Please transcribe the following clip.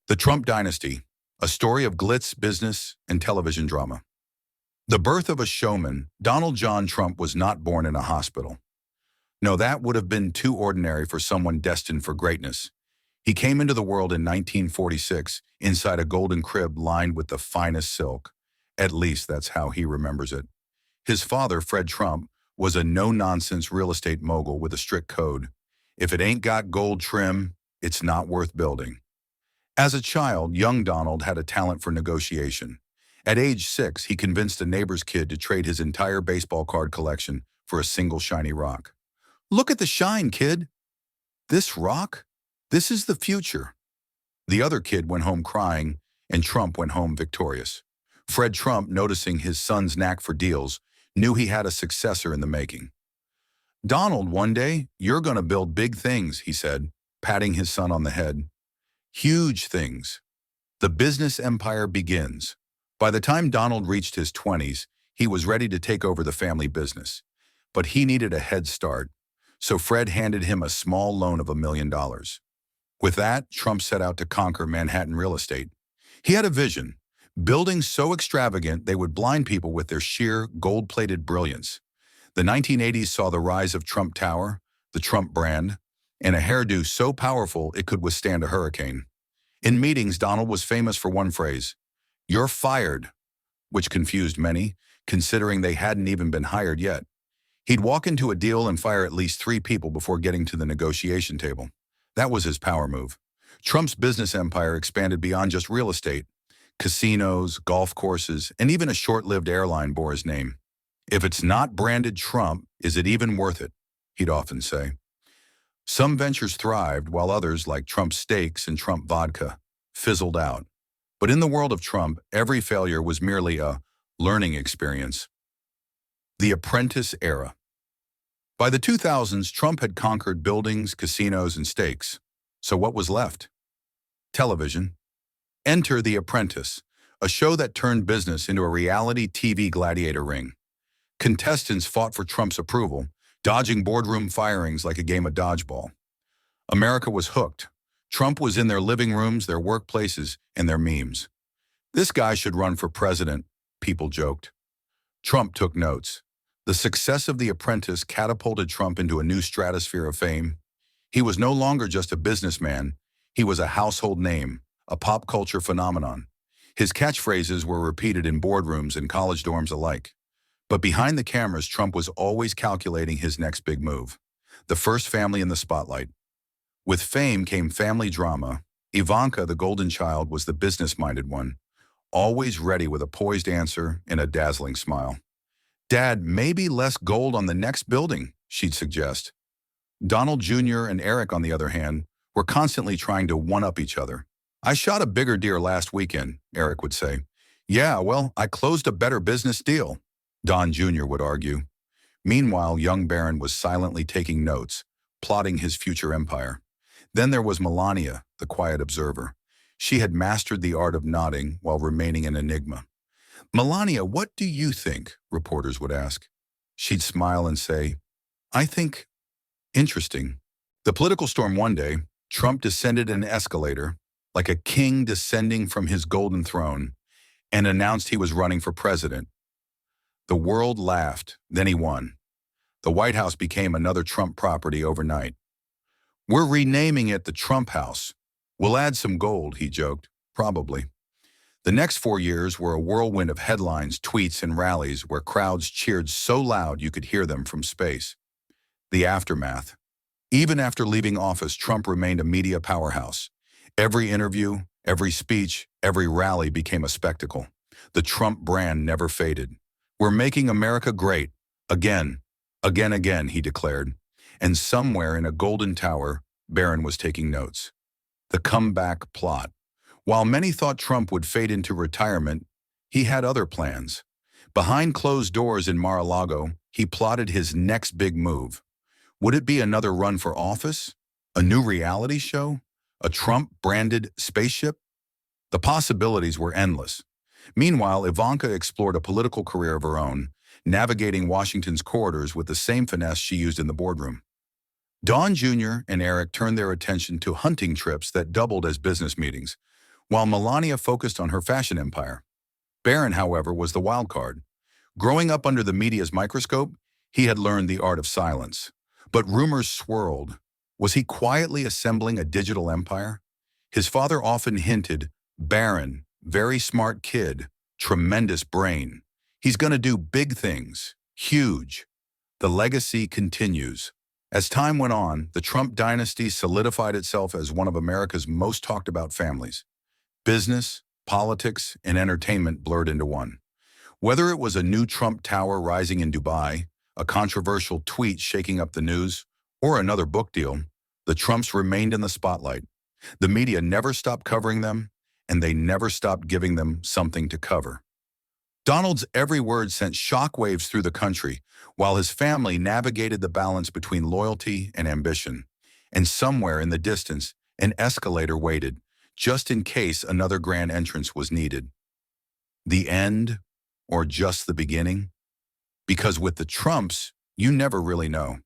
The Trump Dynasty, a story of glitz, business, and television drama. The birth of a showman, Donald John Trump was not born in a hospital. No, that would have been too ordinary for someone destined for greatness. He came into the world in 1946 inside a golden crib lined with the finest silk. At least that's how he remembers it. His father, Fred Trump, was a no-nonsense real estate mogul with a strict code. If it ain't got gold trim, it's not worth building. As a child, young Donald had a talent for negotiation. At age 6, he convinced a neighbor's kid to trade his entire baseball card collection for a single shiny rock. "Look at the shine, kid. This rock? This is the future." The other kid went home crying, and Trump went home victorious. Fred Trump, noticing his son's knack for deals, knew he had a successor in the making. "Donald, one day, you're going to build big things," he said, patting his son on the head. Huge things. The business empire begins. By the time Donald reached his 20s, he was ready to take over the family business. But he needed a head start, so Fred handed him a small loan of $1 million. With that, Trump set out to conquer Manhattan real estate. He had a vision, buildings so extravagant they would blind people with their sheer gold-plated brilliance. The 1980s saw the rise of Trump Tower, the Trump brand, and a hairdo so powerful it could withstand a hurricane. In meetings, Donald was famous for one phrase, "You're fired," which confused many, considering they hadn't even been hired yet. He'd walk into a deal and fire at least 3 people before getting to the negotiation table. That was his power move. Trump's business empire expanded beyond just real estate. Casinos, golf courses, and even a short-lived airline bore his name. "If it's not branded Trump, is it even worth it?" he'd often say. Some ventures thrived, while others, like Trump Steaks and Trump Vodka, fizzled out. But in the world of Trump, every failure was merely a learning experience. The Apprentice Era. By the 2000s, Trump had conquered buildings, casinos, and steaks. So what was left? Television. Enter The Apprentice, a show that turned business into a reality TV gladiator ring. Contestants fought for Trump's approval, dodging boardroom firings like a game of dodgeball. America was hooked. Trump was in their living rooms, their workplaces, and their memes. "This guy should run for president," people joked. Trump took notes. The success of The Apprentice catapulted Trump into a new stratosphere of fame. He was no longer just a businessman. He was a household name, a pop culture phenomenon. His catchphrases were repeated in boardrooms and college dorms alike. But behind the cameras, Trump was always calculating his next big move. The first family in the spotlight. With fame came family drama. Ivanka, the golden child, was the business-minded one, always ready with a poised answer and a dazzling smile. "Dad, maybe less gold on the next building," she'd suggest. Donald Jr. and Eric, on the other hand, were constantly trying to one-up each other. "I shot a bigger deer last weekend," Eric would say. "Yeah, well, I closed a better business deal," Don Jr. would argue. Meanwhile, young Barron was silently taking notes, plotting his future empire. Then there was Melania, the quiet observer. She had mastered the art of nodding while remaining an enigma. "Melania, what do you think?" reporters would ask. She'd smile and say, "I think interesting." The political storm one day, Trump descended an escalator, like a king descending from his golden throne, and announced he was running for president. The world laughed, then he won. The White House became another Trump property overnight. "We're renaming it the Trump House. We'll add some gold," he joked. Probably. The next 4 years were a whirlwind of headlines, tweets, and rallies where crowds cheered so loud you could hear them from space. The aftermath. Even after leaving office, Trump remained a media powerhouse. Every interview, every speech, every rally became a spectacle. The Trump brand never faded. "We're making America great. Again, again, again," he declared. And somewhere in a golden tower, Barron was taking notes. The comeback plot. While many thought Trump would fade into retirement, he had other plans. Behind closed doors in Mar-a-Lago, he plotted his next big move. Would it be another run for office? A new reality show? A Trump-branded spaceship? The possibilities were endless. Meanwhile, Ivanka explored a political career of her own, navigating Washington's corridors with the same finesse she used in the boardroom. Don Jr. and Eric turned their attention to hunting trips that doubled as business meetings. while Melania focused on her fashion empire. Barron, however, was the wild card. Growing up under the media's microscope, he had learned the art of silence. But rumors swirled. Was he quietly assembling a digital empire? His father often hinted, Barron, very smart kid, tremendous brain. He's going to do big things, huge. The legacy continues. As time went on, the Trump dynasty solidified itself as one of America's most talked about families. Business, politics, and entertainment blurred into one. Whether it was a new Trump tower rising in Dubai, a controversial tweet shaking up the news, or another book deal, the Trumps remained in the spotlight. The media never stopped covering them, and they never stopped giving them something to cover. Donald's every word sent shockwaves through the country, while his family navigated the balance between loyalty and ambition. And somewhere in the distance, an escalator waited, just in case another grand entrance was needed. The end, or just the beginning? Because with the Trumps, you never really know.